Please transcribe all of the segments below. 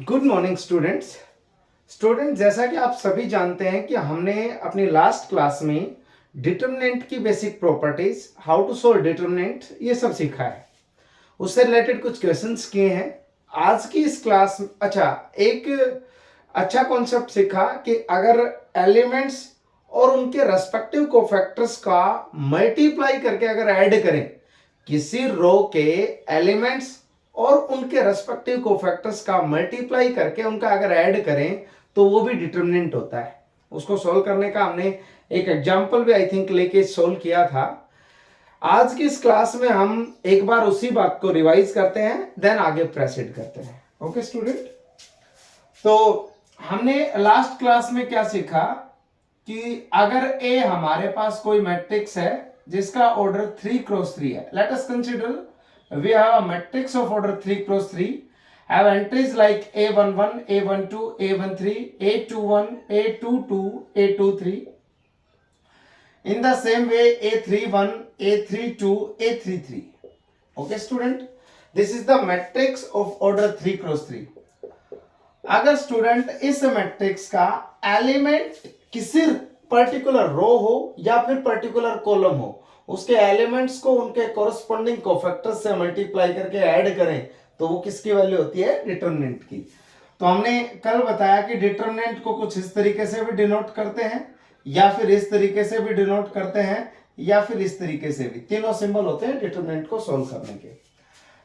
Good morning students. जैसा कि आप सभी जानते हैं कि हमने अपनी लास्ट क्लास में डिटर्मिनेंट की basic properties, how to solve determinant, ये सब सीखा है। उससे रिलेटेड कुछ क्वेश्चंस किए हैं। आज की इस क्लास एक अच्छा कॉन्सेप्ट सीखा कि अगर एलिमेंट्स और उनके रेस्पेक्टिव कोफैक्टर्स का मल्टीप्लाई करके अगर ऐड करें, किसी रो के एलिमेंट्स और उनके रेस्पेक्टिव कोफैक्टर्स का मल्टीप्लाई करके उनका अगर ऐड करें तो वो भी डिटर्मिनेंट होता है। उसको सोल्व करने का हमने एक एग्जांपल भी आई थिंक लेके सोल्व किया था। आज की इस क्लास में हम एक बार उसी बात को रिवाइज करते हैं, देन आगे प्रोसीड करते हैं। ओके स्टूडेंट, तो हमने लास्ट क्लास में क्या सीखा कि अगर ए हमारे पास कोई मैट्रिक्स है जिसका ऑर्डर 3 क्रॉस 3 है, let us consider we have a matrix of order 3 cross 3, have entries like a11, a12, a13, a21, a22, a23. In the same way a31, a32, a33. Okay student, this is the matrix of order 3 cross 3. अगर student इस matrix का element किसी particular रो हो या फिर particular column हो, उसके elements को उनके कोरस्पॉन्डिंग कोफैक्टर्स से मल्टीप्लाई करके ऐड करें तो वो किसकी वैल्यू होती है? डिटर्मिनेंट की। तो हमने कल बताया कि डिटर्मिनेंट को कुछ इस तरीके से भी डिनोट करते हैं, या फिर इस तरीके से भी डिनोट करते हैं, या फिर इस तरीके से भी। तीनों सिंबल होते हैं डिटर्मिनेंट को सोल्व करने के।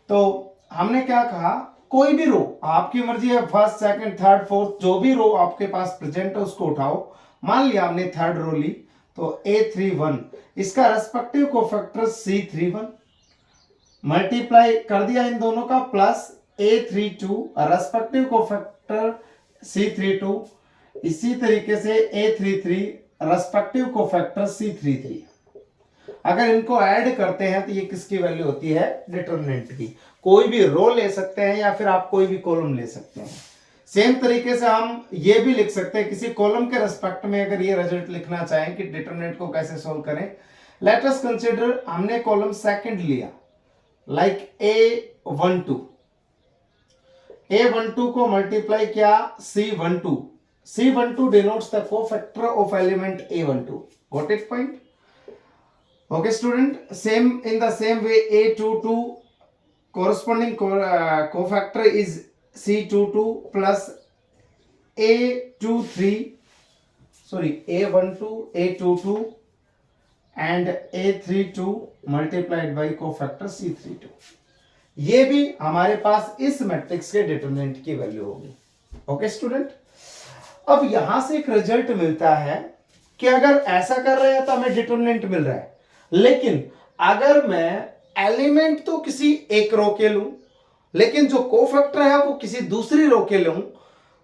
तो हमने क्या कहा, कोई भी रो, आपकी मर्जी है, फर्स्ट सेकंड थर्ड फोर्थ, जो भी रो आपके पास प्रेजेंट है उसको उठाओ। मान लिया हमने थर्ड रो ली, तो A31 इसका रेस्पेक्टिव कोफैक्टर C31 मल्टीप्लाई कर दिया इन दोनों का, plus A32 respective cofactor C32, इसी तरीके से A33 रेस्पेक्टिव कोफैक्टर C33। अगर इनको ऐड करते हैं तो ये किसकी वैल्यू होती है? डिटर्मिनेंट की। कोई भी रो ले सकते हैं या फिर आप कोई भी कॉलम ले सकते हैं। सेम तरीके से हम ये भी लिख सकते हैं, किसी कॉलम के रेस्पेक्ट में अगर ये रिजल्ट लिखना चाहें कि डिटर्मिनेंट को कैसे सोल्व करें। लेट अस कंसीडर हमने कॉलम सेकंड लिया, लाइक A12 को मल्टीप्लाई किया C12 denotes the cofactor of element A12. Got it point? Okay student, same in the same way A22 corresponding cofactor is C22 plus A12 A22 and A32 multiplied by cofactor C32। ये भी हमारे पास इस matrix के determinant की value होगी। Okay student, अब यहां से एक रिजल्ट मिलता है कि अगर ऐसा कर रहे हैं तो हमें डिटर्मिनेंट मिल रहा है, लेकिन अगर मैं एलिमेंट तो किसी एक रो के लूं, लेकिन जो कोफैक्टर है वो किसी दूसरी रो के लूं,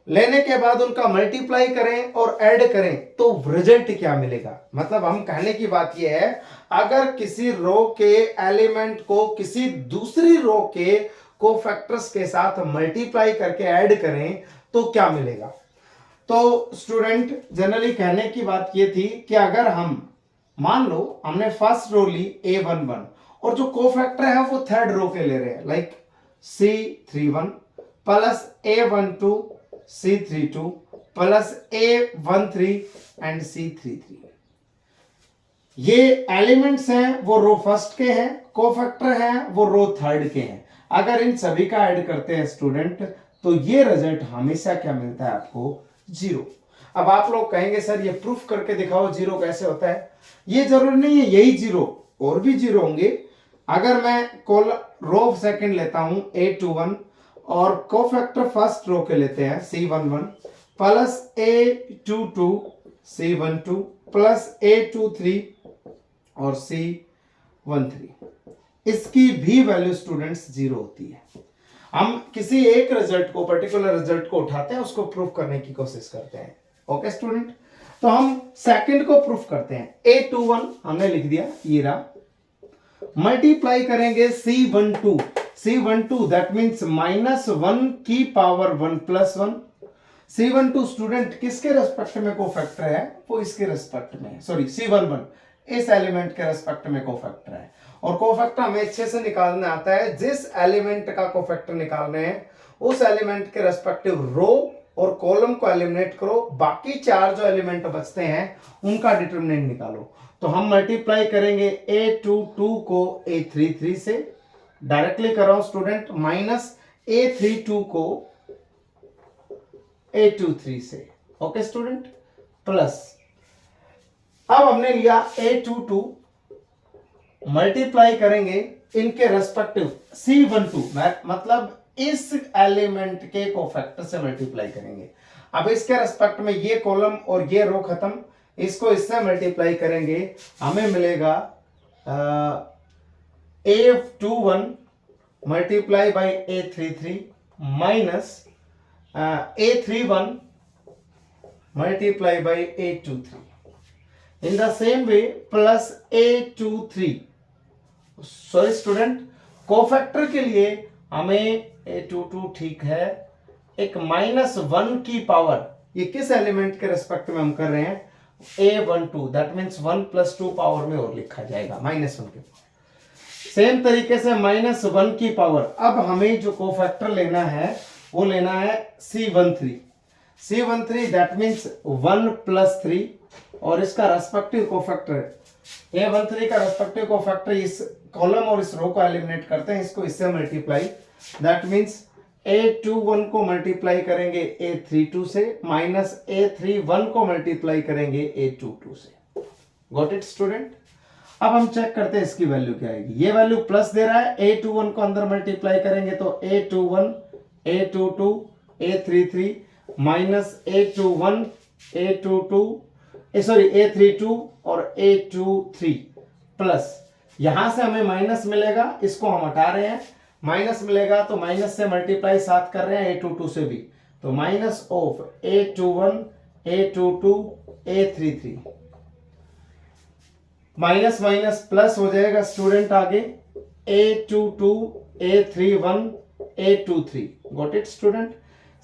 लेने के बाद उनका मल्टीप्लाई करें और ऐड करें तो रिजल्ट क्या मिलेगा? मतलब हम कहने की बात यह है, अगर किसी रो के एलिमेंट को किसी दूसरी रो के कोफैक्टर्स के साथ मल्टीप्लाई करके ऐड करें तो क्या मिलेगा? तो स्टूडेंट जनरली कहने की बात यह थी कि अगर हम मान लो हमने फर्स्ट रो ली A11 और जो कोफैक्टर है वो थर्ड रो के ले रहे हैं, like C31 plus A12 C32 plus A13 and C33। ये एलिमेंट्स हैं वो रो फर्स्ट के हैं, कोफैक्टर हैं वो रो थर्ड के हैं। अगर इन सभी का ऐड करते हैं स्टूडेंट तो ये रिजल्ट हमेशा क्या मिलता है आपको? जीरो। अब आप लोग कहेंगे सर ये प्रूफ करके दिखाओ जीरो कैसे होता है। ये जरूरी नहीं है यही जीरो, और भी जीरो होंगे। अगर मैं रो सेकंड लेता हूं A21 और कोफैक्टर फर्स्ट रो के लेते हैं C11 plus A22 C12 plus A23 और C13, इसकी भी वैल्यू स्टूडेंट्स जीरो होती है। हम किसी एक रिजल्ट को, पर्टिकुलर रिजल्ट को उठाते हैं, उसको प्रूफ करने की कोशिश करते हैं। ओके स्टूडेंट, तो हम सेकंड को प्रूफ करते हैं। A21 हमने लिख दिया, ये रहा, मल्टीप्लाई करेंगे C12 दैट मींस -1 की पावर 1 + 1। C12 स्टूडेंट किसके रेस्पेक्ट में कोफैक्टर है? वो इसके रेस्पेक्ट में, सॉरी C11 इस एलिमेंट के रेस्पेक्ट में कोफैक्टर है। और कोफैक्टर हमें अच्छे से निकालना आता है। जिस एलिमेंट का कोफैक्टर निकाल रहे हैं उस एलिमेंट के रेस्पेक्टिव रो और कॉलम को एलिमिनेट करो, बाकी 4 जो एलिमेंट बचते हैं उनका डिटरमिनेंट निकालो। तो हम मल्टीप्लाई करेंगे A22 को A33 से, डायरेक्टली कर रहा हूं स्टूडेंट, माइनस A32 को A23 से। ओके स्टूडेंट, प्लस अब हमने लिया A22, मल्टीप्लाई करेंगे इनके रेस्पेक्टिव C12, मतलब इस एलिमेंट के कोफैक्टर से मल्टीप्लाई करेंगे। अब इसके रेस्पेक्ट में ये कॉलम और ये रो खत्म, इसको इससे मल्टीप्लाई करेंगे, हमें मिलेगा A21 multiply by A33 minus A31 multiply by A23. In the same way plus A23. Sorry student, cofactor के लिए हमें A22 ठीक है, एक -1 की पावर, ये किस एलिमेंट के रेस्पेक्ट में हम कर रहे हैं, A12, दैट मीन्स 1 + 2 पावर में और लिखा जाएगा -1 के पावर। सेम तरीके से -1 की पावर, अब हमें जो कोफैक्टर लेना है वो लेना है C13 दैट मीन्स 1 + 3, और इसका रेस्पेक्टिव कोफैक्टर A13 का रेस्पेक्टिव कोफैक्टर इस कॉलम और इस रो को एलिमिनेट करते हैं, इसको इससे मल्टीप्लाई, दैट मीन्स A21 को मल्टीप्लाई करेंगे A32 से, माइनस A31 को मल्टीप्लाई करेंगे A22 से। Got it student. अब हम चेक करते हैं इसकी वैल्यू क्या आएगी। ये वैल्यू प्लस दे रहा है, A21 को अंदर मल्टीप्लाई करेंगे तो A21 A22 A33 minus A21 A22 sorry A32 और A23 प्लस, यहां से हमें माइनस मिलेगा, इसको हम हटा रहे हैं, माइनस मिलेगा तो माइनस से मल्टीप्लाई साथ कर रहे हैं A22 से भी, तो minus of A21 A22 A33, minus minus plus हो जाएगा स्टूडेंट आगे, A22 A31 A23। Got it student.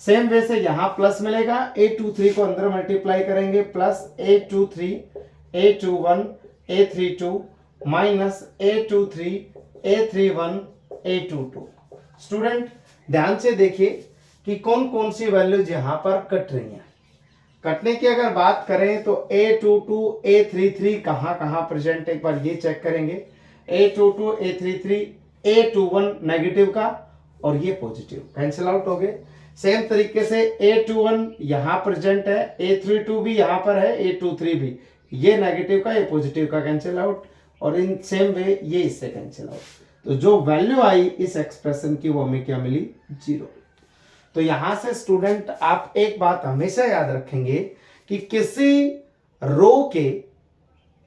Same way से यहां प्लस मिलेगा, A23 को अंदर मल्टीप्लाई करेंगे, plus A23 A21 A32 minus A23 A31 A22। Student ध्यान से देखिए कि कौन कौन सी वैल्यूज यहां पर कट रही हैं। कटने की अगर बात करें तो A22 A33 कहां प्रेजेंट, एक बार ये चेक करेंगे, A22 A33 A21 नेगेटिव का और ये पॉजिटिव, कैंसिल आउट हो गए। सेम तरीके से A21 यहां प्रेजेंट है, A32 भी यहां पर है, A23 भी, ये नेगेटिव का ये पॉजिटिव का, कैंसिल आउट, और इन सेम वे ये इससे कैंसिल आउट। तो जो वैल्यू आई इस एक्सप्रेशन की वो हमें क्या मिली, 0। तो यहां से स्टूडेंट आप एक बात हमेशा याद रखेंगे कि किसी रो के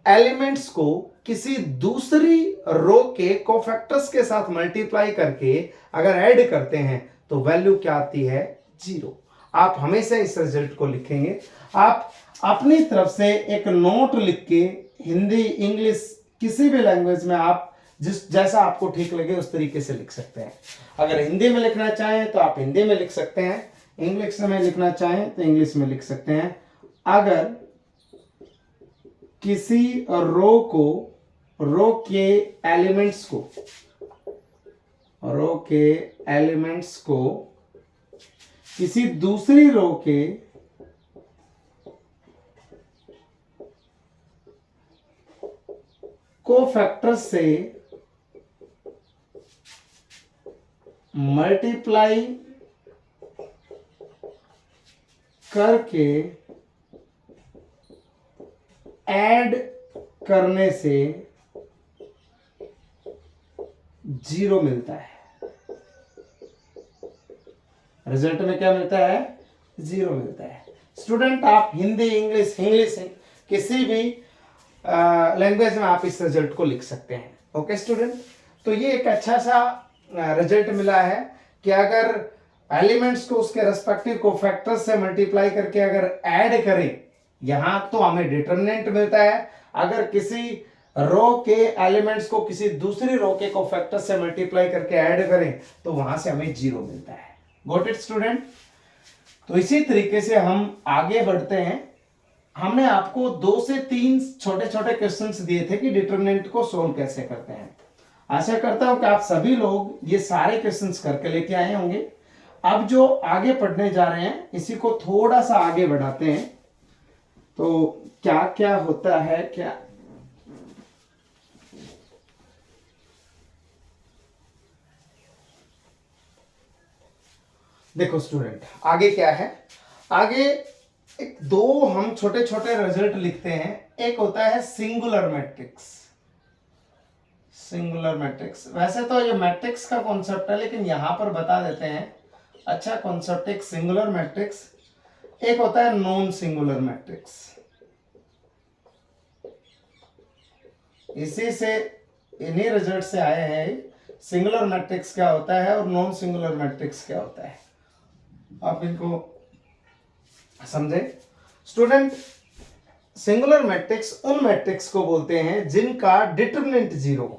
एलिमेंट्स को किसी दूसरी रो के कोफैक्टर्स के साथ मल्टीप्लाई करके अगर ऐड करते हैं तो वैल्यू क्या आती है, 0। आप हमेशा इस रिजल्ट को लिखेंगे। आप अपनी तरफ से एक नोट लिख के हिंदी इंग्लिश किसी भी लैंग्वेज में आप जैसा आपको ठीक लगे उस तरीके से लिख सकते हैं। अगर हिंदी में लिखना चाहें तो आप हिंदी में लिख सकते हैं, इंग्लिश में लिखना चाहें तो इंग्लिश में लिख सकते हैं। अगर किसी रो के एलिमेंट्स को किसी दूसरी रो के कोफैक्टर से मल्टीप्लाई करके ऐड करने से 0 मिलता है। रिजल्ट में क्या मिलता है, 0 मिलता है। स्टूडेंट आप हिंदी इंग्लिश किसी भी लैंग्वेज में आप इस रिजल्ट को लिख सकते हैं। ओके स्टूडेंट, तो ये एक अच्छा सा रिजल्ट मिला है कि अगर एलिमेंट्स को उसके रेस्पेक्टिव कोफैक्टर्स से मल्टीप्लाई करके अगर ऐड करें यहां तो हमें डिटरमिनेंट मिलता है, अगर किसी रो के एलिमेंट्स को किसी दूसरी रो के कोफैक्टर से मल्टीप्लाई करके ऐड करें तो वहां से हमें 0 मिलता है। Got it student. तो इसी तरीके से हम आगे बढ़ते हैं। हमने आपको 2 से 3 छोटे छोटे क्वेश्चंस दिए थे कि डिटरमिनेंट को सोल्व कैसे करते हैं। आशा करता हूं कि आप सभी लोग ये सारे क्वेश्चंस करके लेके आए होंगे। अब जो आगे पढ़ने जा रहे हैं इसी को थोड़ा सा आगे बढ़ाते हैं। तो क्या क्या होता है, क्या देखो स्टूडेंट, आगे क्या है, आगे एक दो हम छोटे छोटे रिजल्ट लिखते हैं। एक होता है सिंगुलर मैट्रिक्स। सिंगुलर मैट्रिक्स, वैसे तो ये मैट्रिक्स का कॉन्सेप्ट है लेकिन यहां पर बता देते हैं। अच्छा कॉन्सेप्ट, एक सिंगुलर मैट्रिक्स, एक होता है नॉन सिंगुलर मैट्रिक्स। इसी से इन्हीं रिजल्ट से आए हैं सिंगुलर मैट्रिक्स क्या होता है और नॉन सिंगुलर मैट्रिक्स क्या होता है। आप इनको समझे स्टूडेंट। सिंगुलर मैट्रिक्स उन मैट्रिक्स को बोलते हैं जिनका डिटरमिनेंट जीरो,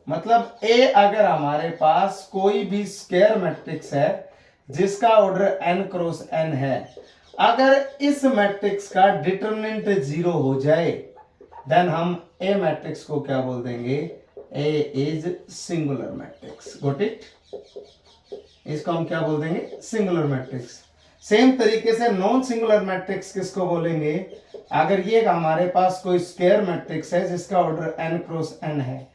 मतलब ए अगर हमारे पास कोई भी स्क्वायर मैट्रिक्स है जिसका ऑर्डर n क्रॉस n है, अगर इस मैट्रिक्स का डिटरमिनेंट जीरो हो जाए देन हम ए मैट्रिक्स को क्या बोल देंगे, A is singular matrix. Got it, इसको हम क्या बोल देंगे, सिंगुलर मैट्रिक्स। सेम तरीके से नॉन सिंगुलर मैट्रिक्स किसको बोलेंगे, अगर ये हमारे पास कोई स्क्वायर मैट्रिक्स है जिसका ऑर्डर n क्रॉस n है,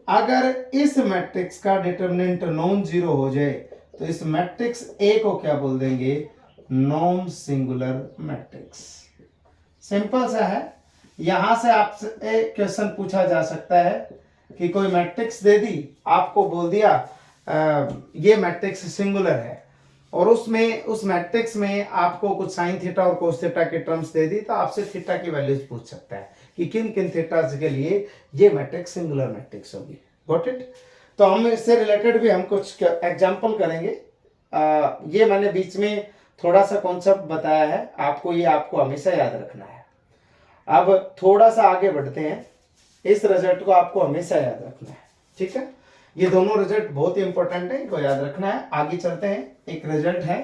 अगर इस मैट्रिक्स का डिटरमिनेंट नॉन जीरो हो जाए तो इस मैट्रिक्स ए को क्या बोल देंगे, नॉन सिंगुलर मैट्रिक्स। सिंपल सा है। यहां से आपसे क्वेश्चन पूछा जा सकता है कि कोई मैट्रिक्स दे दी, आपको बोल दिया ये मैट्रिक्स सिंगुलर है, और उसमें उस मैट्रिक्स में आपको कुछ साइन थीटा और कोस थीटा के टर्म्स दे दी, तो आपसे थीटा की वैल्यूज पूछ सकता है कि किन किन थीटास के लिए ये मैट्रिक्स सिंगुलर मैट्रिक्स होगी। Got it. तो हम इससे रिलेटेड भी हम कुछ एग्जांपल करेंगे। ये मैंने बीच में थोड़ा सा कॉन्सेप्ट बताया है आपको, ये आपको हमेशा याद रखना है। अब थोड़ा सा आगे बढ़ते हैं, इस रिजल्ट को आपको हमेशा याद रखना है, ठीक है। ये दोनों रिजल्ट बहुत ही इंपॉर्टेंट है, इनको याद रखना है। आगे चलते हैं। एक रिजल्ट है,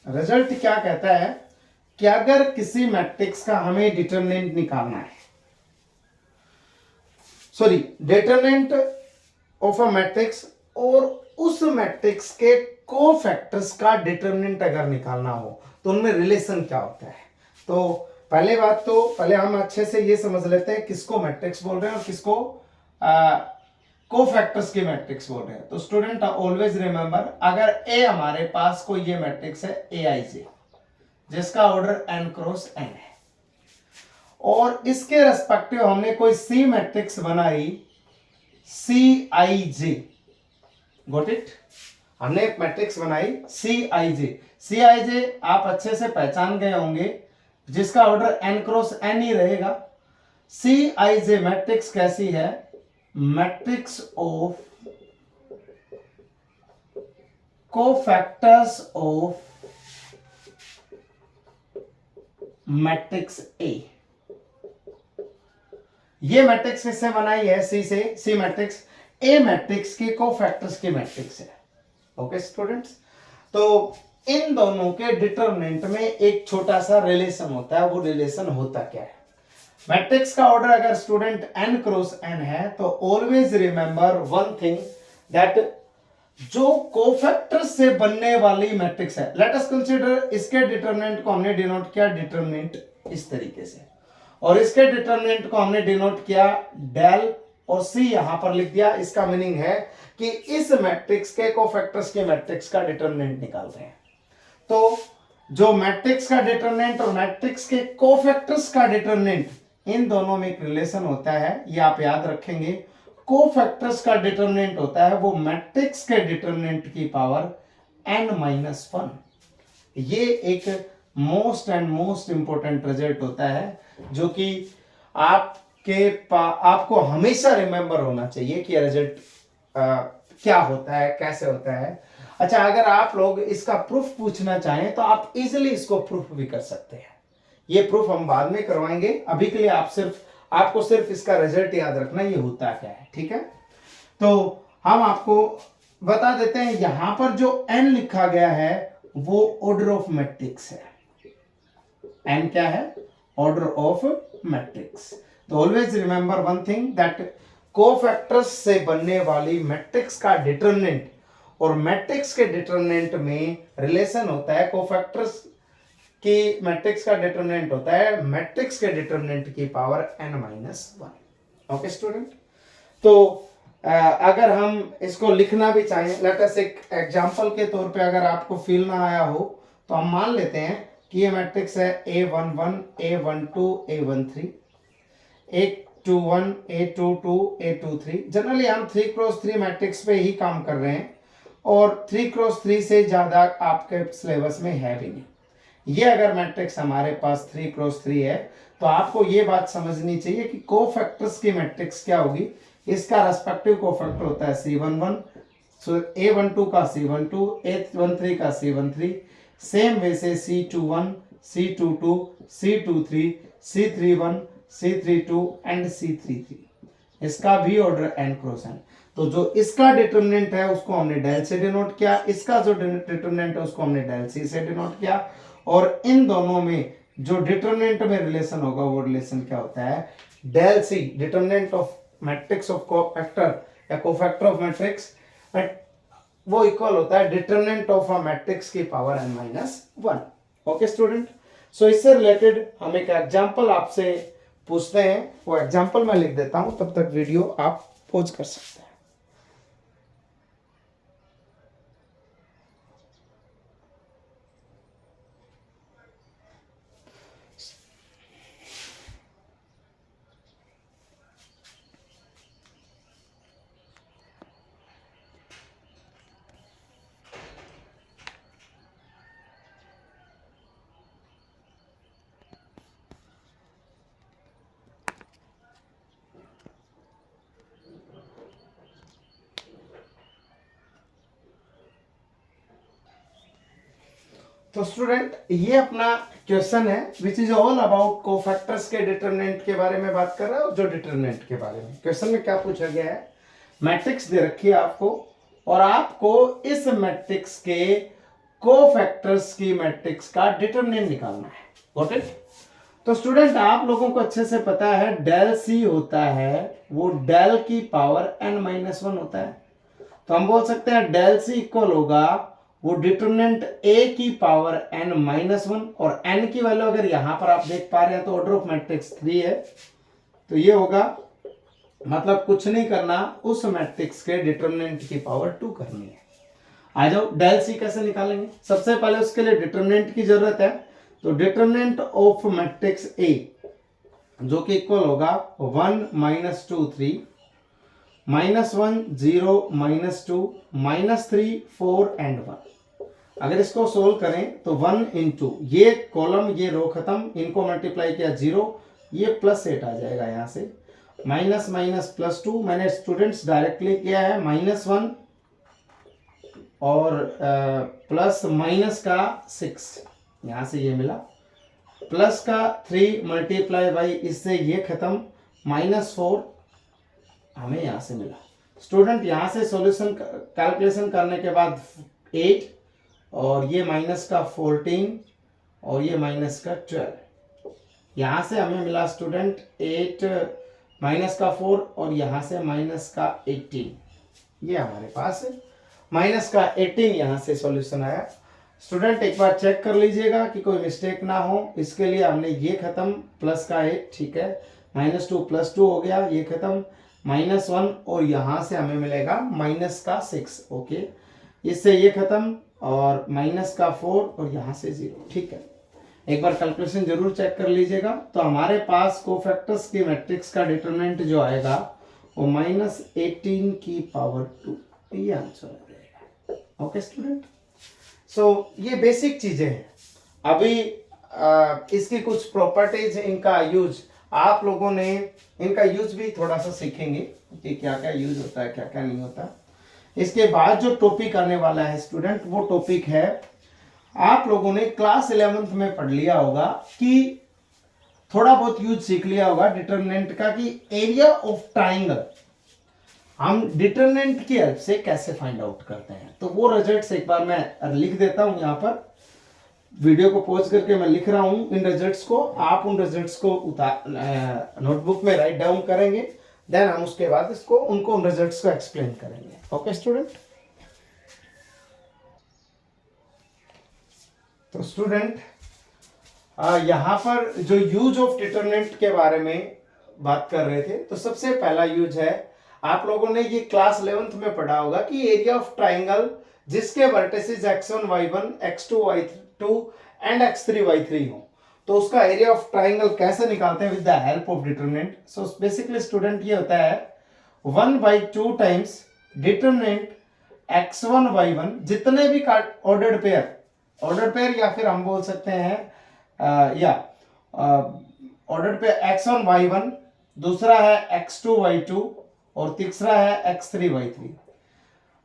रिजल्ट क्या कहता है कि अगर किसी मैट्रिक्स का हमें डिटरमिनेंट निकालना है, sorry determinant of a matrix, और उस मैट्रिक्स के कोफैक्टर्स का डिटरमिनेंट अगर निकालना हो तो उनमें रिलेशन क्या होता है। तो पहले बात तो पहले हम अच्छे से ये समझ लेते हैं किसको मैट्रिक्स बोल रहे हैं और किसको कोफैक्टर्स की मैट्रिक्स बोल रहे हैं। तो स्टूडेंट ऑलवेज रिमेंबर, अगर ए हमारे पास कोई ये मैट्रिक्स है ए आई जे जिसका ऑर्डर n क्रॉस n है, और इसके रेस्पेक्टिव हमने कोई सी मैट्रिक्स बनाई सी आई जे। गॉट इट, हमने एक मैट्रिक्स बनाई सी आई जे। सी आई जे आप अच्छे से पहचान गए होंगे, जिसका ऑर्डर n क्रॉस n ही रहेगा। सी आई जे मैट्रिक्स कैसी है, matrix of cofactors of matrix A. ये मैट्रिक्स किससे बनाई है, सी से। सी मैट्रिक्स ए मैट्रिक्स के कोफैक्टर्स की मैट्रिक्स है। ओके स्टूडेंट्स, तो इन दोनों के डिटरमिनेंट में एक छोटा सा रिलेशन होता है। वो रिलेशन होता क्या है, मैट्रिक्स का ऑर्डर अगर स्टूडेंट n क्रॉस n है तो always remember one thing, that जो कोफैक्टर्स से बनने वाली मैट्रिक्स है, लेट अस कंसीडर इसके डिटरमिनेंट को हमने डिनोट किया डिटरमिनेंट इस तरीके से, और इसके डिटरमिनेंट को हमने डिनोट किया डेल और सी यहां पर लिख दिया। इसका मीनिंग है कि इस मैट्रिक्स के कोफैक्टर्स के मैट्रिक्स का डिटरमिनेंट निकाल रहे हैं। तो जो मैट्रिक्स का डिटरमिनेंट और मैट्रिक्स के कोफैक्टर्स का डिटरमिनेंट, इन दोनों में एक रिलेशन होता है, ये आप याद रखेंगे। कोफैक्टर्स का डिटरमिनेंट होता है वो मैट्रिक्स के डिटरमिनेंट की पावर n-1। ये एक most and most important result होता है जो कि आपको हमेशा रिमेंबर होना चाहिए कि रिजल्ट क्या होता है, कैसे होता है। अच्छा, अगर आप लोग इसका प्रूफ पूछना चाहें तो आप इजीली इसको प्रूफ भी कर सकते हैं। ये प्रूफ हम बाद में करवाएंगे, अभी के लिए आपको सिर्फ इसका रिजल्ट याद रखना ये होता क्या है, ठीक है। तो हम आपको बता देते हैं, यहां पर जो n लिखा गया है वो ऑर्डर ऑफ मैट्रिक्स है। n क्या है, ऑर्डर ऑफ मैट्रिक्स। तो always remember one thing that cofactors से बनने वाली मैट्रिक्स का डिटरमिनेंट और मैट्रिक्स के डिटरमिनेंट में रिलेशन होता है। कोफैक्टर्स की मैट्रिक्स का डिटरमिनेंट होता है मैट्रिक्स के डिटरमिनेंट की पावर n-1। ओके स्टूडेंट, तो अगर हम इसको लिखना भी चाहें, लेट अस एक एग्जांपल के तौर पे अगर आपको फील ना आया हो तो हम मान लेते हैं कि ये मैट्रिक्स है A11 A12 A13 A21 A22 A23। Generally हम 3x3 मैट्रिक्स पे ही काम कर रहे हैं और 3x3 से ज्यादा आपके सिलेबस में है भी नहीं। ये अगर मैट्रिक्स हमारे पास 3x3 है तो आपको ये बात समझनी चाहिए कि कोफैक्टर्स की मैट्रिक्स क्या होगी। इसका रेस्पेक्टिव कोफैक्टर होता है C11, A12 का C12, A13 का C13, सेम वे से C21, C22, C23, C31, C32 and C33। इसका भी ऑर्डर n क्रॉस n। तो जो इसका डिटरमिनेंट है उसको हमने डेल से डिनोट किया, इसका जो डिटरमिनेंट है उसको हमने डेल सी से डिनोट किया, और इन दोनों में जो डिटरमिनेंट में रिलेशन होगा वो रिलेशन क्या होता है, del C, determinant of matrix of cofactor या कोफैक्टर ऑफ मैट्रिक्स, वो इक्वल होता है डिटरमिनेंट ऑफ अ मैट्रिक्स की power n-1। Okay student, so इससे रिलेटेड हम एक एग्जांपल आपसे पूछते हैं, वो एग्जांपल मैं लिख देता हूं, तब तक वीडियो आप पॉज कर सकते हैं। तो स्टूडेंट ये अपना क्वेश्चन है which is all about cofactors के डिटरमिनेंट के बारे में बात कर रहा है। जो डिटरमिनेंट के बारे में क्वेश्चन में क्या पूछा गया है, मैट्रिक्स दे रखी है आपको और आपको इस मैट्रिक्स के कोफैक्टर्स की मैट्रिक्स का डिटरमिनेंट निकालना है। Got it? तो स्टूडेंट आप लोगों को अच्छे से पता है डेल सी होता है वो डेल की पावर n-1 होता है। तो हम बोल सकते हैं डेल सी इक्वल होगा वो डिटरमिनेंट a की पावर n-1, और n की वैल्यू अगर यहां पर आप देख पा रहे हैं तो ऑर्डर ऑफ मैट्रिक्स 3 है। तो ये होगा, मतलब कुछ नहीं करना, उस मैट्रिक्स के डिटरमिनेंट की पावर 2 करनी है। आ जाओ, डेल सी कैसे निकालेंगे। सबसे पहले उसके लिए डिटरमिनेंट की जरूरत है। तो डिटरमिनेंट ऑफ मैट्रिक्स A जो कि इक्वल होगा 1 - 2 3 -1 0 -2 -3 4 एंड 1। अगर इसको सोल्व करें तो 1 इंटू ये कॉलम ये रो खत्म, इनको मल्टीप्लाई किया 0, ये +8 आ जाएगा यहाँ से, माइनस माइनस +2। मैंने स्टूडेंट्स डायरेक्टली किया है -1 और प्लस माइनस का 6, यहाँ से ये मिला, प्लस का 3 मल्टीप्लाई बाई इससे ये खत्म, -4 हमें यहाँ से मिला। स्टूडेंट यहाँ से सॉल्यूशन कैलकुलेशन करने के बाद 8 और ये माइनस का 14 और ये माइनस का 12, यहाँ से हमें मिला स्टूडेंट 8 माइनस का 4 और यहाँ से माइनस का 18। ये हमारे पास है माइनस का 18, यहाँ से सॉल्यूशन आया। स्टूडेंट एक बार चेक कर लीजिएगा कि कोई मिस्टेक ना हो। इसके लिए हमने ये खत्म, प्लस का 8, ठीक है, -2 +2 हो गया, ये खत्म, -1 और यहाँ से हमें मिलेगा माइनस का 6, ओके, इससे ये खत्म और माइनस का 4 और यहाँ से 0, ठीक है। एक बार कैलकुलेशन जरूर चेक कर लीजिएगा। तो हमारे पास कोफैक्टर्स की मैट्रिक्स का डिटरमिनेंट जो आएगा वो -18 की पावर 2, ये आंसर आ जाएगा। ओके स्टूडेंट, सो ये बेसिक चीजें हैं। अभी इसकी कुछ प्रॉपर्टीज, इनका यूज आप लोगों ने, इनका यूज भी थोड़ा सा सीखेंगे कि क्या क्या यूज होता है क्या क्या नहीं होता। इसके बाद जो टॉपिक आने वाला है स्टूडेंट, वो टॉपिक है, आप लोगों ने क्लास 11th में पढ़ लिया होगा कि थोड़ा बहुत यूज सीख लिया होगा डिटरमिनेंट का कि एरिया ऑफ ट्राइंगल हम डिटरमिनेंट की हेल्प से कैसे फाइंड आउट करते हैं। तो वो रिजल्ट्स एक बार मैं लिख देता हूं यहाँ पर। वीडियो को पॉज करके मैं लिख रहा हूं इन रिजल्ट्स को, आप उन रिजल्ट्स को नोटबुक में राइट डाउन करेंगे, देन हम उसके बाद इसको उनको उन रिजल्ट्स को एक्सप्लेन करेंगे। Okay student. तो स्टूडेंट यहाँ पर जो यूज ऑफ डिटरमिनेंट के बारे में बात कर रहे थे, तो सबसे पहला यूज है, आप लोगों ने ये क्लास 11th में पढ़ा होगा कि एरिया ऑफ ट्राइंगल जिसके vertices x1 y1 x2 y2 and x3 y3 हो, तो उसका एरिया ऑफ ट्राइंगल कैसे निकालते हैं with the help of determinant. So basically student ये होता है 1/2 टाइम्स डिटरमिनेंट x1 y1, जितने भी ऑर्डर्ड पेयर या फिर हम बोल सकते हैं या ऑर्डर्ड पेयर x1 y1, दूसरा है x2 y2 और तीसरा है x3 y3।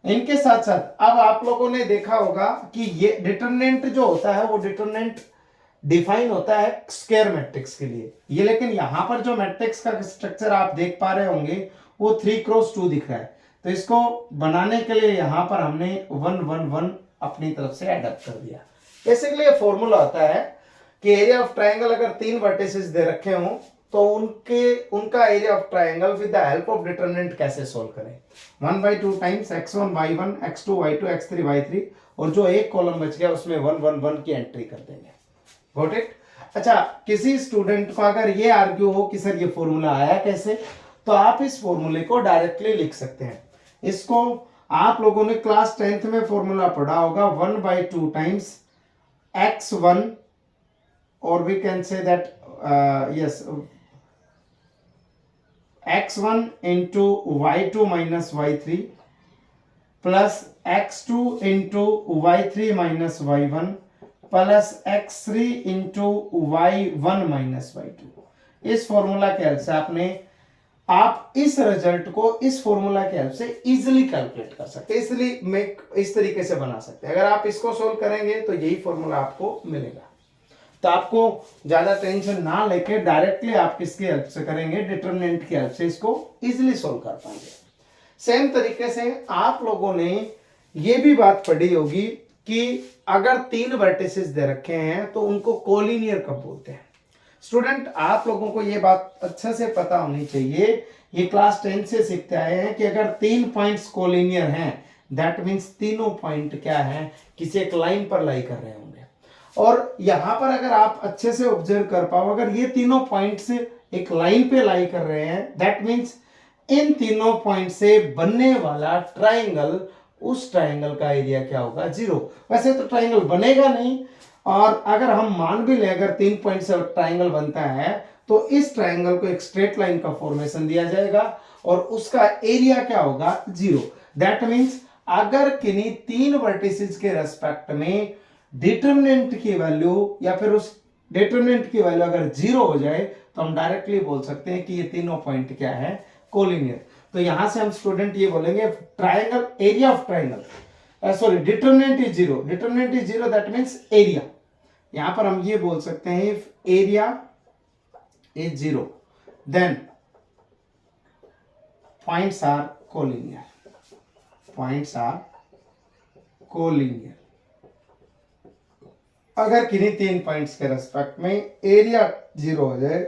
इनके साथ साथ अब आप लोगों ने देखा होगा कि ये डिटरमिनेंट जो होता है वो डिटरमिनेंट डिफाइन होता है स्क्वायर मैट्रिक्स के लिए ये, लेकिन यहां पर जो मैट्रिक्स का स्ट्रक्चर आप देख पा रहे होंगे वो 3x2 दिख रहा है, तो इसको बनाने के लिए यहां पर हमने 1 1 1 अपनी तरफ से एडप्ट कर दिया। बेसिकली ये फॉर्मूला होता है कि एरिया ऑफ ट्राइंगल अगर 3 वर्टिसेस दे रखे हों तो उनका area of triangle with the help of determinant कैसे सोल्व करें। 1/2 times x1 y1 x2 y2 x3 y3, और जो एक कॉलम बच गया उसमें 1 1 1 की एंट्री कर देंगे। Got it. अच्छा, किसी स्टूडेंट को अगर ये आर्ग्यू हो कि सर ये फॉर्मूला आया कैसे, तो आप इस फॉर्मूले को डायरेक्टली लिख सकते हैं। इसको आप लोगों ने क्लास 10th में फॉर्मूला पढ़ा होगा 1/2 टाइम्स x1, और we can say that yes x1 into y2 minus y3 plus x2 into y3 minus y1 plus x3 into y1 minus y2। इस फॉर्मूला के हेल्प से आप इस रिजल्ट को इस फॉर्मूला के हेल्प से इजीली कैलकुलेट कर सकते हैं, इस तरीके से बना सकते हैं। अगर आप इसको सोल्व करेंगे तो यही फॉर्मूला आपको मिलेगा। तो आपको ज्यादा टेंशन ना लेके डायरेक्टली आप किसकी हेल्प से करेंगे, डिटरमिनेंट की हेल्प से इसको इजीली सोल्व कर पाएंगे। सेम तरीके से आप लोगों ने ये भी बात पढ़ी होगी कि अगर 3 वर्टिसेस दे रखे हैं तो उनको कोलिनियर कब बोलते हैं। स्टूडेंट आप लोगों को ये बात अच्छे से पता होनी चाहिए, ये क्लास 10 से सीखते आए हैं कि अगर 3 पॉइंट्स कोलिनियर हैं दैट मीन्स तीनों पॉइंट क्या है, किसी एक लाइन पर लाई कर रहे होंगे। और यहां पर अगर आप अच्छे से ऑब्जर्व कर पाओ, अगर ये तीनों पॉइंट्स एक लाइन पे लाई कर रहे हैं दैट मीन्स इन तीनों पॉइंट से बनने वाला ट्राइंगल, उस ट्राइंगल का एरिया क्या होगा, 0। वैसे तो ट्राइंगल बनेगा नहीं, और अगर हम मान भी ले अगर 3 पॉइंट से ट्राइंगल बनता है तो इस ट्राइंगल को एक स्ट्रेट लाइन का फॉर्मेशन दिया जाएगा और उसका एरिया क्या होगा, 0। दैट मीन्स अगर किन्हीं 3 वर्टिसेस के रेस्पेक्ट में डिटरमिनेंट की वैल्यू या फिर उस डिटरमिनेंट की वैल्यू अगर 0 हो जाए तो हम डायरेक्टली बोल सकते हैं कि ये तीनों पॉइंट क्या है, कोलिनियर। तो यहां से हम स्टूडेंट ये बोलेंगे triangle, area of triangle, sorry determinant is 0, determinant is 0 that means area. यहां पर हम ये बोल सकते हैं if area is 0 then points are collinear, points are collinear. अगर किन्हीं 3 पॉइंट्स के रेस्पेक्ट में एरिया 0 हो जाए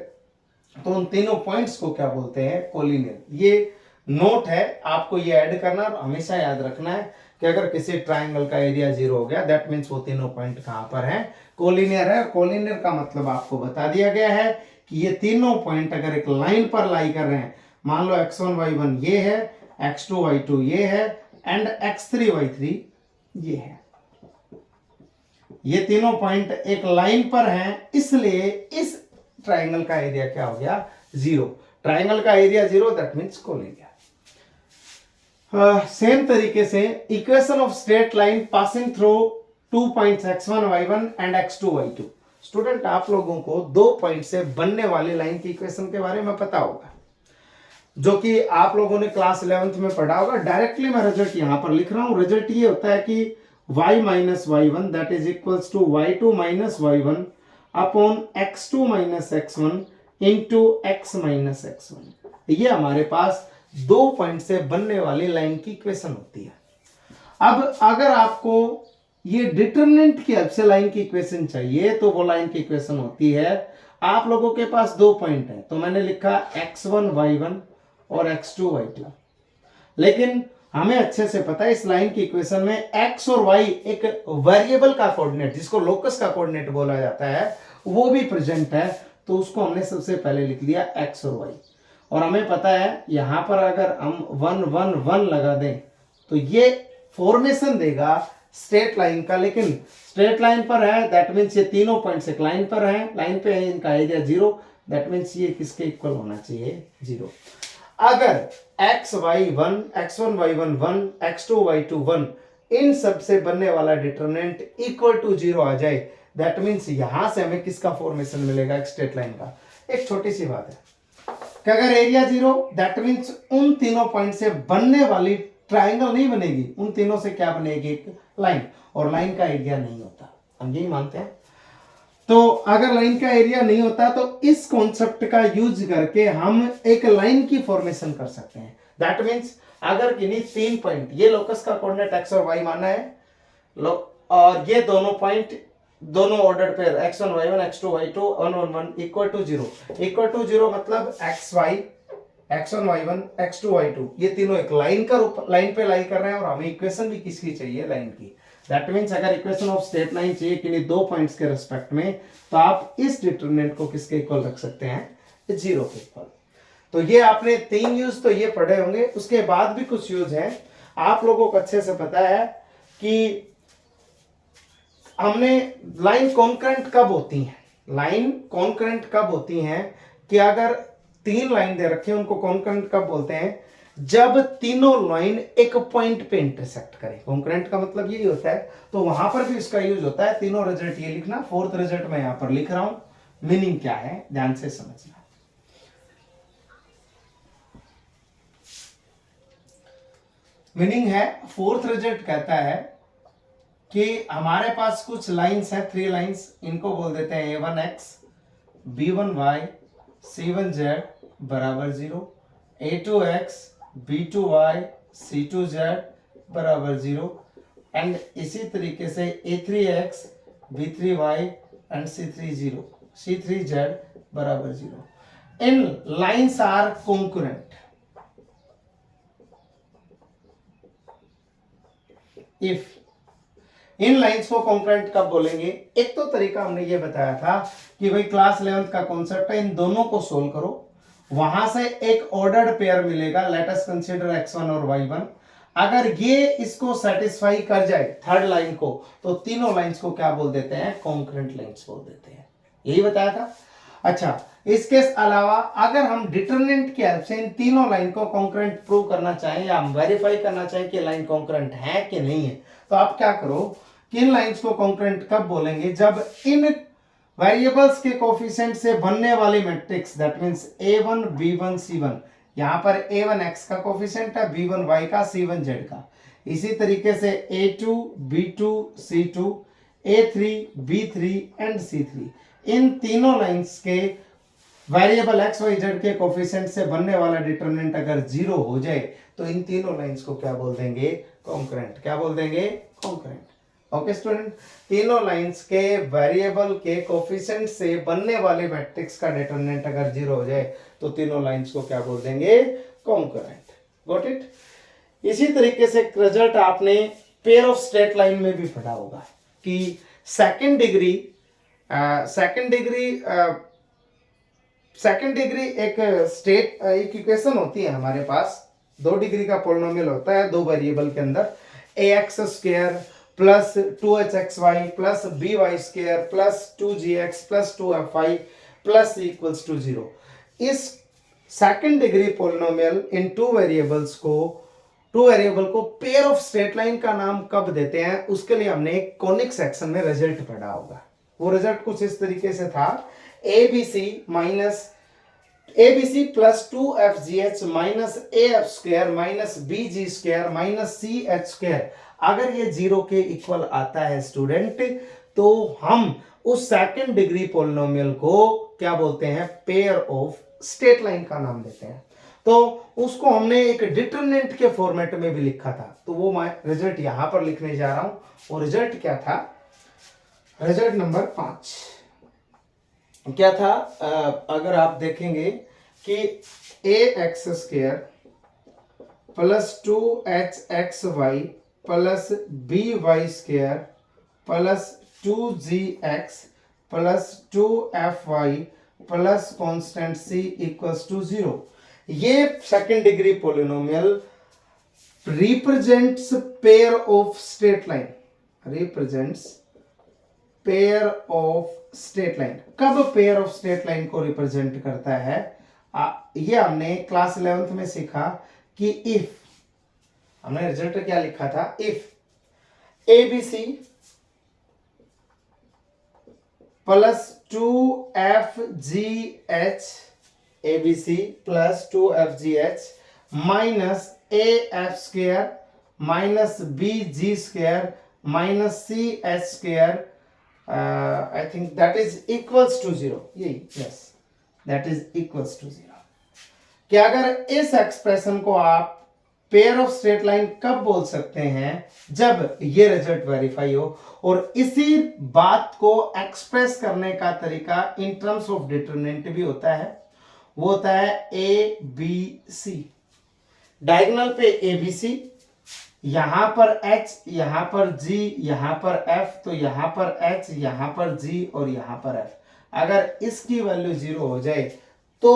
तो उन तीनों पॉइंट्स को क्या बोलते हैं, कोलिनियर। ये नोट है, आपको ये ऐड करना, हमेशा याद रखना है कि अगर किसी ट्राइंगल का एरिया 0 हो गया दैट मीन्स वो तीनों पॉइंट कहां पर है, कोलिनियर है। कोलिनियर का मतलब आपको बता दिया गया है कि ये तीनों पॉइंट अगर एक लाइन पर लाई कर रहे हैं, मान लो x1 y1 ये है, x2 y2 ये है एंड x3 y3 ये है, ये तीनों पॉइंट एक लाइन पर हैं, इसलिए इस ट्राइंगल का एरिया क्या हो गया, 0। ट्राइंगल का area 0 that means collinear. Same तरीके से equation of straight line passing through 2 points x1 y1 and x2 y2। Student आप लोगों को 2 पॉइंट से बनने वाली लाइन की इक्वेशन के बारे में पता होगा, जो कि आप लोगों ने क्लास 11th में पढ़ा होगा। डायरेक्टली मैं रिजल्ट यहां पर लिख रहा हूं। रिजल्ट ये होता है कि y minus y1 that is equals to y2 minus y1 upon x2 minus x1 into x minus x1। ये हमारे पास 2 पॉइंट से बनने वाली लाइन की इक्वेशन होती है। अब अगर आपको ये डिटरमिनेंट की हेल्प से लाइन की इक्वेशन चाहिए, तो वो लाइन की इक्वेशन होती है, आप लोगों के पास दो पॉइंट है, तो मैंने लिखा x1 y1 और x2 y2। लेकिन हमें अच्छे से पता है इस लाइन की इक्वेशन में x और y एक वेरिएबल का कोऑर्डिनेट, जिसको लोकस का कोऑर्डिनेट बोला जाता है, वो भी प्रेजेंट है, तो उसको हमने सबसे पहले लिख लिया x और y। और हमें पता है यहां पर अगर हम 1 1 1 लगा दें तो ये फॉर्मेशन देगा स्ट्रेट लाइन का, लेकिन स्ट्रेट लाइन पर है, दैट मीन्स ये तीनों पॉइंट्स एक लाइन पर है, लाइन पे है, इनका एरिया 0, दैट मीन्स ये किसके इक्वल होना चाहिए, 0। अगर x y 1 x1 y1 1 x2 y2 1 इन सब से बनने वाला डिटरमिनेंट इक्वल टू 0 आ जाए, दैट मीन्स यहां से हमें किसका फॉर्मेशन मिलेगा, एक स्ट्रेट लाइन का। एक छोटी सी बात है कि अगर एरिया 0, दैट मीन्स उन तीनों पॉइंट से बनने वाली ट्राइंगल नहीं बनेगी, उन तीनों से क्या बनेगी, एक लाइन, और लाइन का एरिया नहीं होता, हम यही मानते हैं। तो अगर लाइन का एरिया नहीं होता तो इस कॉन्सेप्ट का यूज करके हम एक लाइन की फॉर्मेशन कर सकते हैं। दैट मीन्स अगर किन्हीं तीन पॉइंट, ये लोकस का कोऑर्डिनेट एक्स और वाई माना है, और ये दोनों पॉइंट दोनों order pair x1 y1 x2 y2 1 1 1 equal to 0, equal to 0 मतलब xy x1 y1 x2 y2 ये तीनों एक लाइन का रूप, लाइन पे लाई कर रहे हैं, और हमें इक्वेशन भी किसकी चाहिए, लाइन की। दैट मीन्स अगर इक्वेशन ऑफ स्ट्रेट लाइन चाहिए किन्हीं दो पॉइंट्स के रिस्पेक्ट में, तो आप इस डिटरमिनेंट को किसके इक्वल रख सकते हैं, 0 के इक्वल। तो ये आपने तीन यूज तो ये पढ़े होंगे, उसके बाद भी कुछ यूज है आप लोगों को अच्छे से पता है कि हमने लाइन कॉन्करेंट कब होती हैं, लाइन कॉन्करेंट कब होती हैं, कि अगर तीन लाइन दे रखे हैं उनको कॉन्करेंट कब बोलते हैं, जब तीनों लाइन एक पॉइंट पे इंटरसेक्ट करें। कॉन्करेंट का मतलब यही होता है, तो वहां पर भी इसका यूज होता है। तीनों रिजल्ट ये लिखना, फोर्थ रिजल्ट मैं यहां पर लिख रहा हूं, मीनिंग क्या है ध्यान से समझना। मीनिंग है, फोर्थ रिजल्ट कहता है कि हमारे पास कुछ लाइंस है, थ्री लाइंस, इनको बोल देते हैं a1x b1y c1z बराबर 0, a2x b2y c2z बराबर 0, एंड इसी तरीके से a3x b3y एंड c3z बराबर 0। इन लाइंस आर कॉन्करेंट इफ, इन लाइंस को कॉन्करेंट कब बोलेंगे। एक तो तरीका हमने ये बताया था कि भाई क्लास 11th का कॉन्सेप्ट है, इन दोनों को सोल्व करो, वहां से एक ऑर्डर्ड पेयर मिलेगा, लेट अस कंसीडर x1 और y1। अगर ये इसको सेटिस्फाई कर जाए थर्ड लाइन को, तो तीनों लाइंस को क्या बोल देते हैं, कॉन्करेंट लाइंस बोल देते हैं, यही बताया था। अच्छा, इसके अलावा अगर हम डिटरमिनेंट की हेल्प से इन तीनों लाइन को कॉन्करेंट प्रूव करना चाहें या हम वेरीफाई करना चाहें कि लाइन कॉन्करेंट है कि नहीं है, तो आप क्या करो कि इन लाइंस को कॉन्करेंट कब बोलेंगे, जब इन वेरिएबल्स के कोफिशिएंट से बनने वाली matrix, that means a1 b1 c1, यहां पर a1 x का कोफिशिएंट है, b1 y का, c1 z का, इसी तरीके से a2 b2 c2 a3 b3 and c3, इन तीनों लाइंस के वेरिएबल x y z के कोफिशिएंट से बनने वाला डिटरमिनेंट अगर 0 हो जाए, तो इन तीनों लाइंस को क्या बोल देंगे, कॉन्करेंट। क्या बोल देंगे, कॉन्करेंट। ओके स्टूडेंट, तीनों लाइंस के वेरिएबल के कोफिशिएंट से बनने वाले मैट्रिक्स का डिटरमिनेंट अगर 0 हो जाए, तो तीनों लाइंस को क्या बोल देंगे, कॉन्करेंट। Got it. इसी तरीके से एक रिजल्ट आपने पेयर ऑफ स्ट्रेट लाइन में भी पढ़ा होगा कि सेकंड डिग्री एक स्टेट एक इक्वेशन होती है हमारे पास, 2 डिग्री का पॉलिनोमियल होता है दो वेरिएबल के अंदर, ax square plus 2hxy plus by square plus 2gx plus 2fy plus equals to 0। इस second degree polynomial in two variable को पेयर ऑफ स्ट्रेट लाइन का नाम कब देते हैं, उसके लिए हमने एक कॉनिक सेक्शन में रिजल्ट पढ़ा होगा। वो रिजल्ट कुछ इस तरीके से था, abc plus 2fgh minus af square minus bg square minus ch square, अगर ये 0 के इक्वल आता है स्टूडेंट, तो हम उस सेकंड डिग्री पॉलिनोमियल को क्या बोलते हैं, पेयर ऑफ स्ट्रेट लाइन का नाम देते हैं। तो उसको हमने एक डिटरमिनेंट के फॉर्मेट में भी लिखा था, तो वो मैं रिजल्ट यहां पर लिखने जा रहा हूं। वो रिजल्ट क्या था? रिजल्ट नंबर 5 क्या था? अगर आप देखेंगे कि ax² plus 2hxy plus by² plus 2gx plus 2fy plus constant c equals to 0, ये second degree polynomial represents pair of straight line, represents pair of straight line. कब पेयर ऑफ स्ट्रेट लाइन को represent करता है? ये हमने class 11th में सीखा कि इफ, हमने रिजल्ट क्या लिखा था? If ABC plus 2FGH, ABC plus 2FGH minus AF² minus BG² minus CH², I think that is equals to 0, यही, yes, that is equals to 0। कि अगर इस एक्सप्रेशन को आप पेयर ऑफ स्ट्रेट लाइन कब बोल सकते हैं? जब ये रिजल्ट वेरीफाई हो। और इसी बात को एक्सप्रेस करने का तरीका इन टर्म्स ऑफ डिटरमिनेंट भी होता है, वो होता है ABC। डायगोनल पे ABC, यहां पर H, यहां पर G, यहां पर F, तो यहां पर H, यहां पर G और यहां पर F। अगर इसकी वैल्यू 0 हो जाए तो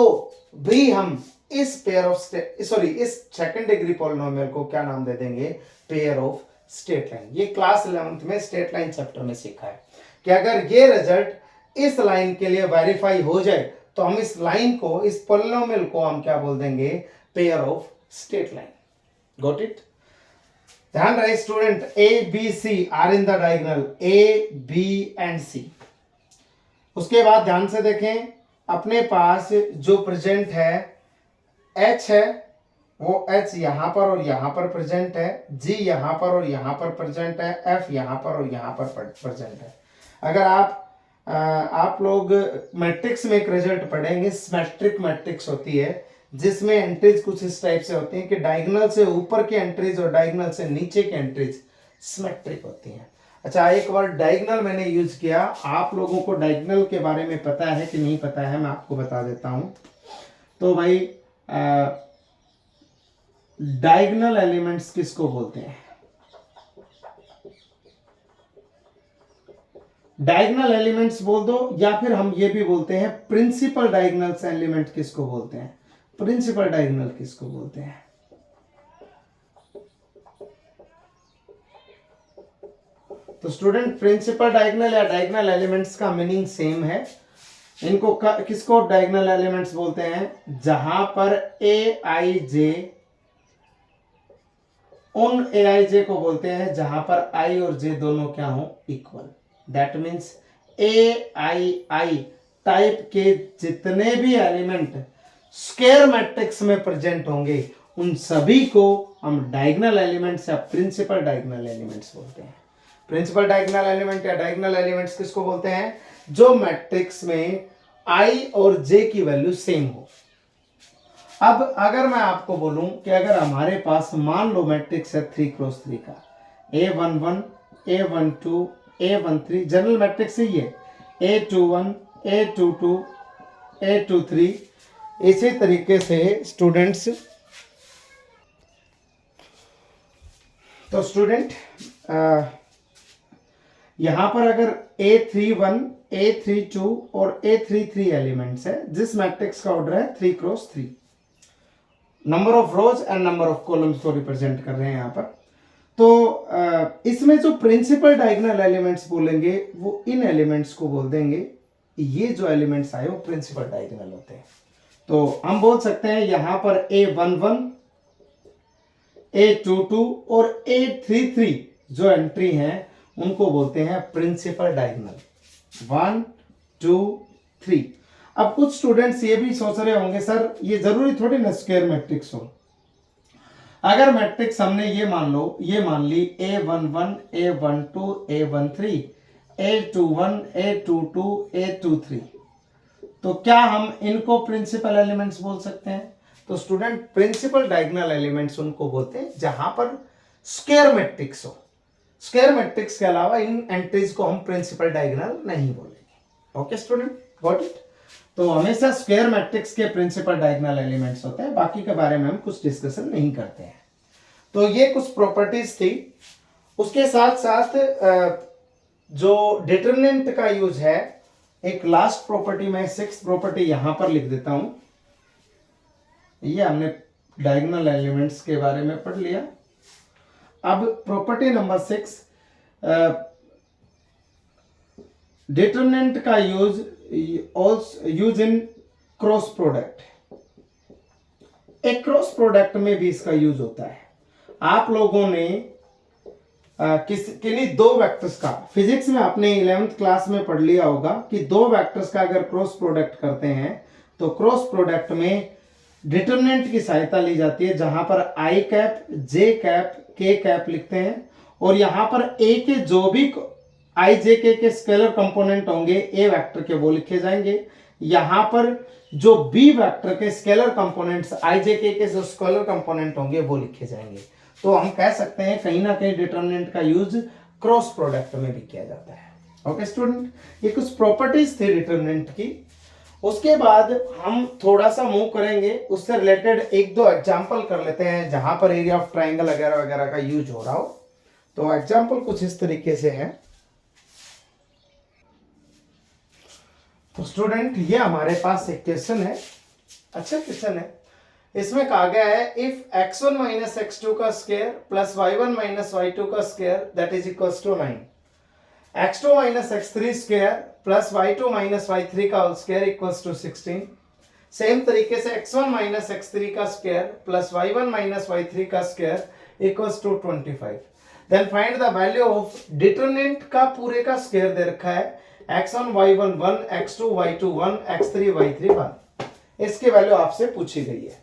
भी हम इस पेयर ऑफ इस सेकंड डिग्री पॉलिनोमियल को क्या नाम दे देंगे? Pair of straight line. ये क्लास 11th में स्ट्रेट लाइन चैप्टर में सीखा है कि अगर ये रिजल्ट इस लाइन के लिए वेरीफाई हो जाए तो हम इस लाइन को, इस पॉलिनोमियल को हम क्या बोल देंगे? Pair of straight line. Got it? ध्यान रहे student, ABC are in the diagonal A, B and C। उसके बाद ध्यान से देखें, अपने पास जो प्रेजेंट है H है, वो H यहां पर और यहां पर प्रेजेंट है, G यहां पर और यहां पर प्रेजेंट है, F यहां पर और यहां पर प्रेजेंट है। अगर आप लोग मैट्रिक्स में एक रिजल्ट पढ़ेंगे, सिमेट्रिक मैट्रिक्स होती है, जिसमें एंट्रीज कुछ इस टाइप से होती हैं कि डायगोनल से ऊपर की एंट्रीज और डायगोनल से नीचे की एंट्रीज सिमेट्रिक होती हैं। अच्छा, एक बार डायगोनल मैंने यूज किया, आप लोगों को डायगोनल के बारे में पता है कि नहीं पता है, मैं आपको बता देता हूं। तो भाई डायगोनल एलिमेंट्स किसको बोलते हैं? डायगोनल एलिमेंट्स बोल दो, या फिर हम ये भी बोलते हैं प्रिंसिपल डायगोनल एलिमेंट किसको बोलते हैं? प्रिंसिपल डायगोनल किसको बोलते हैं? तो स्टूडेंट, प्रिंसिपल डायगोनल या डायगोनल एलिमेंट्स का मीनिंग सेम है। इनको किसको डायगोनल एलिमेंट्स बोलते हैं? जहां पर AIJ, उन AIJ को बोलते हैं जहां पर I और J दोनों क्या हो? Equal. That means AII type के जितने भी एलिमेंट स्क्वायर मैट्रिक्स में प्रेजेंट होंगे, उन सभी को हम डायगोनल एलिमेंट्स या प्रिंसिपल डायगोनल एलिमेंट्स बोलते हैं। प्रिंसिपल डायगोनल एलिमेंट या डायगोनल एलिमेंट्स किसको बोलते हैं? जो मैट्रिक्स में I और J की वैल्यू सेम हो। अब अगर मैं आपको बोलूं कि अगर हमारे पास मान लो मैट्रिक्स है 3x3 का, A11, A12, A13, general matrix ही है, A21, A22, A23, इसी तरीके से स्टूडेंट्स, तो स्टूडेंट यहां पर अगर A31, A32 और A33 एलिमेंट्स है, जिस मैट्रिक्स का ऑर्डर है 3x3, number of rose and number of columns को रिप्रेजेंट कर रहे हैं यहां पर। तो इसमें जो प्रिंसिपल डायगोनल एलिमेंट्स बोलेंगे वो इन एलिमेंट्स को बोल देंगे, ये जो एलिमेंट्स आए वो प्रिंसिपल डायगोनल होते हैं। तो हम बोल सकते हैं यहां पर A11, A22 और A33 जो एंट्री हैं उनको बोलते हैं प्रिंसिपल डायगोनल। 1, 2, 3। अब कुछ स्टूडेंट्स ये भी सोच रहे होंगे, सर ये जरूरी थोड़ी ना स्क्वायर मैट्रिक्स हो। अगर मैट्रिक्स हमने ये मान ली A11, A12, A13, A21, A22, A23, तो क्या हम इनको प्रिंसिपल एलिमेंट्स बोल सकते हैं? तो स्टूडेंट प्रिंसिपल डायगोनल एलिमेंट्स उनको बोलते हैं जहां पर स्क्वायर मैट्रिक्स हो। स्क्वायर मैट्रिक्स के अलावा इन एंट्रीज को हम प्रिंसिपल डायगोनल नहीं बोलेंगे। Okay student, got it. तो हमेशा स्क्वायर मैट्रिक्स के प्रिंसिपल डायगोनल एलिमेंट्स होते हैं, बाकी के बारे में हम कुछ डिस्कशन नहीं करते हैं। तो ये कुछ प्रॉपर्टीज थी। उसके साथ साथ जो डिटरमिनेंट का यूज है, एक लास्ट प्रॉपर्टी में 6th प्रॉपर्टी यहां पर लिख देता हूं। ये हमने डायगोनल एलिमेंट्स के बारे में पढ़ लिया। अब प्रॉपर्टी नंबर 6, डिटरमिनेंट का यूज इन क्रॉस प्रोडक्ट। एक क्रॉस प्रोडक्ट में भी इसका यूज होता है। आप लोगों ने किन्हीं दो वेक्टर्स का, फिजिक्स में आपने 11th क्लास में पढ़ लिया होगा कि दो वेक्टर्स का अगर क्रॉस प्रोडक्ट करते हैं तो क्रॉस प्रोडक्ट में डिटरमिनेंट की सहायता ली जाती है, जहां पर आई कैप, जे कैप, के कैप लिखते हैं, और यहां पर ए के जो भी आई जे के स्केलर कंपोनेंट होंगे ए वेक्टर के वो लिखे जाएंगे। यहां पर जो बी वेक्टर के स्केलर कंपोनेंट्स आई जे के जो स्केलर कंपोनेंट होंगे वो लिखे जाएंगे। तो हम कह सकते हैं कहीं ना कहीं डिटरमिनेंट का यूज क्रॉस प्रोडक्ट में भी किया जाता है। ओके स्टूडेंट, ये कुछ प्रॉपर्टीज थे डिटरमिनेंट की। उसके बाद हम थोड़ा सा मूव करेंगे, उससे रिलेटेड एक दो एग्जांपल कर लेते हैं जहां पर एरिया ऑफ ट्राइंगल वगैरह वगैरह का यूज हो रहा हो। तो एग्जांपल कुछ इस तरीके से है। तो स्टूडेंट ये हमारे पास एक क्वेश्चन है, अच्छा क्वेश्चन है। इसमें कहा गया है इफ x1 माइनस x2 का square plus y1 minus y2 का square that is equal to 9, x2 minus x3 square plus y2 minus y3 का whole square equals to 16। Same तरीके से x1 माइनस x3 का square plus y1 minus y3 का square equals to 25। Then find the value of determinant का पूरे का square दे रखा है, x1 y1 1, x2 y2 1, x3 y3 1। इसकी वैल्यू आपसे पूछी गई है।